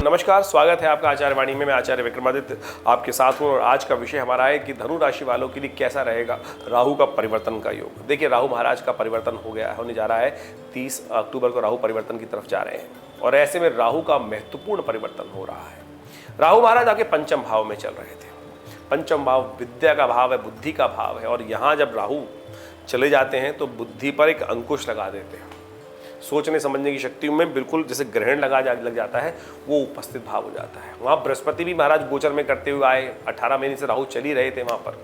नमस्कार, स्वागत है आपका आचार्य वाणी में। मैं आचार्य विक्रमादित्य आपके साथ हूँ और आज का विषय हमारा है कि धनु राशि वालों के लिए कैसा रहेगा राहु का परिवर्तन का योग। देखिए, राहु महाराज का परिवर्तन होने जा रहा है। 30 अक्टूबर को राहु परिवर्तन की तरफ जा रहे हैं और ऐसे में राहु का महत्वपूर्ण परिवर्तन हो रहा है। राहु महाराज आगे पंचम भाव में चल रहे थे। पंचम भाव विद्या का भाव है, बुद्धि का भाव है और यहाँ जब राहु चले जाते हैं तो बुद्धि पर एक अंकुश लगा देते हैं। सोचने समझने की शक्ति में बिल्कुल जैसे ग्रहण लग जाता है, वो उपस्थित भाव हो जाता है। वहाँ बृहस्पति भी महाराज गोचर में करते हुए आए। 18 महीने से राहु चल ही रहे थे वहाँ पर,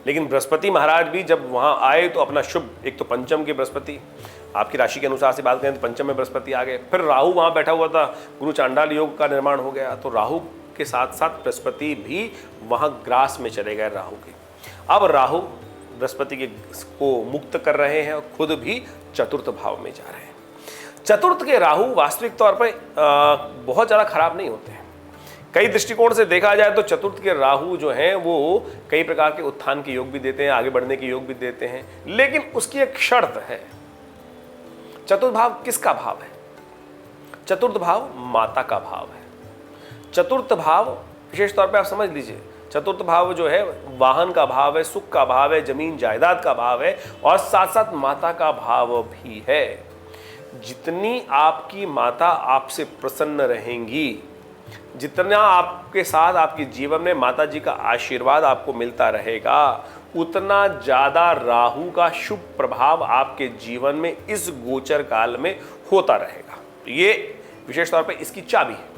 लेकिन बृहस्पति महाराज भी जब वहाँ आए तो अपना शुभ, एक तो पंचम के बृहस्पति, आपकी राशि के अनुसार से बात करें तो पंचम में बृहस्पति आ गए। फिर राहु वहाँ बैठा हुआ था, गुरु चांडाल योग का निर्माण हो गया। तो राहु के साथ साथ बृहस्पति भी वहाँ ग्रास में चले गए राहु के। अब राहु बृहस्पति को मुक्त कर रहे हैं और खुद भी चतुर्थ भाव में जा रहे हैं। चतुर्थ के राहु वास्तविक तौर पर बहुत ज़्यादा खराब नहीं होते हैं। कई दृष्टिकोण से देखा जाए तो चतुर्थ के राहु जो हैं वो कई प्रकार के उत्थान के योग भी देते हैं, आगे बढ़ने के योग भी देते हैं, लेकिन उसकी एक शर्त है। चतुर्थ भाव किसका भाव है? चतुर्थ भाव माता का भाव है। चतुर्थ भाव विशेष तौर पर आप समझ लीजिए, चतुर्थ भाव जो है वाहन का भाव है, सुख का भाव है, जमीन जायदाद का भाव है और साथ साथ माता का भाव भी है। जितनी आपकी माता आपसे प्रसन्न रहेंगी, जितना आपके साथ आपके जीवन में माता जी का आशीर्वाद आपको मिलता रहेगा, उतना ज़्यादा राहु का शुभ प्रभाव आपके जीवन में इस गोचर काल में होता रहेगा। ये विशेष तौर पर इसकी चाबी है।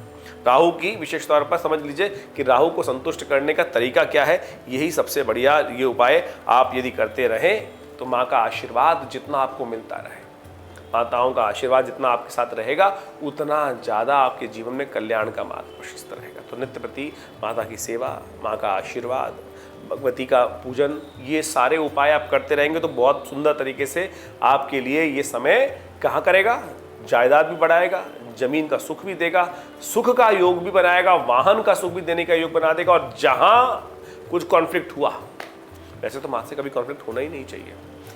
राहु की विशेष तौर पर समझ लीजिए कि राहु को संतुष्ट करने का तरीका क्या है। यही सबसे बढ़िया ये उपाय आप यदि करते रहें तो माँ का आशीर्वाद जितना आपको मिलता रहे, माताओं का आशीर्वाद जितना आपके साथ रहेगा, उतना ज़्यादा आपके जीवन में कल्याण का मार्ग प्रशस्त रहेगा। तो नित्य प्रति माता की सेवा, माँ का आशीर्वाद, भगवती का पूजन, ये सारे उपाय आप करते रहेंगे तो बहुत सुंदर तरीके से आपके लिए ये समय कहाँ करेगा, जायदाद भी बढ़ाएगा, जमीन का सुख भी देगा, सुख का योग भी बनाएगा, वाहन का सुख भी देने का योग बना देगा। और जहाँ कुछ कॉन्फ्लिक्ट हुआ, वैसे तो माँ से कभी कॉन्फ्लिक्ट होना ही नहीं चाहिए,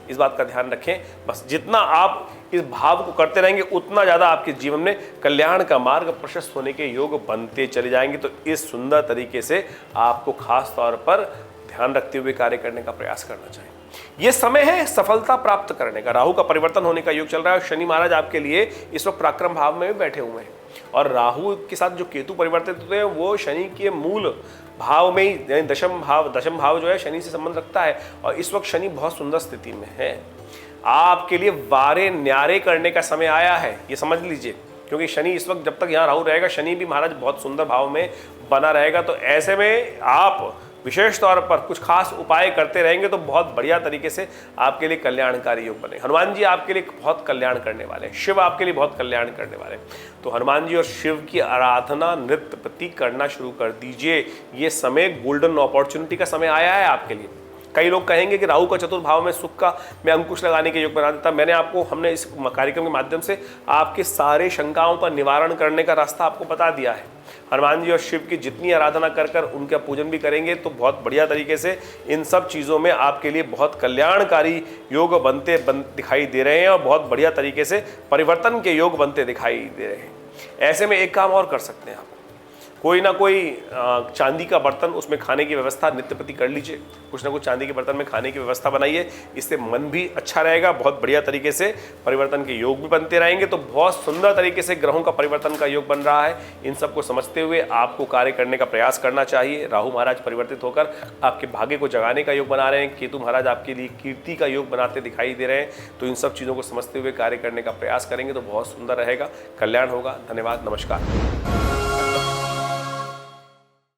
इस बात का ध्यान रखें। बस जितना आप इस भाव को करते रहेंगे उतना ज़्यादा आपके जीवन में कल्याण का मार्ग प्रशस्त होने के योग बनते चले जाएंगे। तो इस सुंदर तरीके से आपको खास तौर पर ध्यान रखते हुए कार्य करने का प्रयास करना चाहिए। ये समय है सफलता प्राप्त करने का। राहु का परिवर्तन होने का योग चल रहा है और शनि महाराज आपके लिए इस वक्त पराक्रम भाव में भी बैठे हुए हैं और राहु के साथ जो केतु परिवर्तित होते हैं वो शनि के मूल भाव में ही, यानी दशम भाव जो है शनि से संबंध रखता है और इस वक्त शनि बहुत सुंदर स्थिति में है। आपके लिए वारे न्यारे करने का समय आया है, ये समझ लीजिए, क्योंकि शनि इस वक्त जब तक यहाँ राहु रहेगा, शनि भी महाराज बहुत सुंदर भाव में बना रहेगा। तो ऐसे में आप विशेष तौर पर कुछ खास उपाय करते रहेंगे तो बहुत बढ़िया तरीके से आपके लिए कल्याणकारी योग बने। हनुमान जी आपके लिए बहुत कल्याण करने वाले हैं, शिव आपके लिए बहुत कल्याण करने वाले हैं। तो हनुमान जी और शिव की आराधना नित्य प्रति करना शुरू कर दीजिए। ये समय गोल्डन अपॉर्चुनिटी का समय आया है आपके लिए। कई लोग कहेंगे कि राहु का चतुर्थ भाव में सुख का में अंकुश लगाने के योग बना देता। हमने इस कार्यक्रम के माध्यम से आपके सारे शंकाओं का निवारण करने का रास्ता आपको बता दिया है। हनुमान जी और शिव की जितनी आराधना कर उनका पूजन भी करेंगे तो बहुत बढ़िया तरीके से इन सब चीज़ों में आपके लिए बहुत कल्याणकारी योग दिखाई दे रहे हैं और बहुत बढ़िया तरीके से परिवर्तन के योग बनते दिखाई दे रहे हैं। ऐसे में एक काम और कर सकते हैं आप, कोई ना कोई चांदी का बर्तन, उसमें खाने की व्यवस्था नित्य प्रति कर लीजिए। कुछ ना कुछ चांदी के बर्तन में खाने की व्यवस्था बनाइए, इससे मन भी अच्छा रहेगा, बहुत बढ़िया तरीके से परिवर्तन के योग भी बनते रहेंगे। तो बहुत सुंदर तरीके से ग्रहों का परिवर्तन का योग बन रहा है। इन सबको समझते हुए आपको कार्य करने का प्रयास करना चाहिए। राहु महाराज परिवर्तित होकर आपके भाग्य को जगाने का योग बना रहे हैं, केतु महाराज आपके लिए कीर्ति का योग बनाते दिखाई दे रहे हैं। तो इन सब चीज़ों को समझते हुए कार्य करने का प्रयास करेंगे तो बहुत सुंदर रहेगा, कल्याण होगा। धन्यवाद, नमस्कार।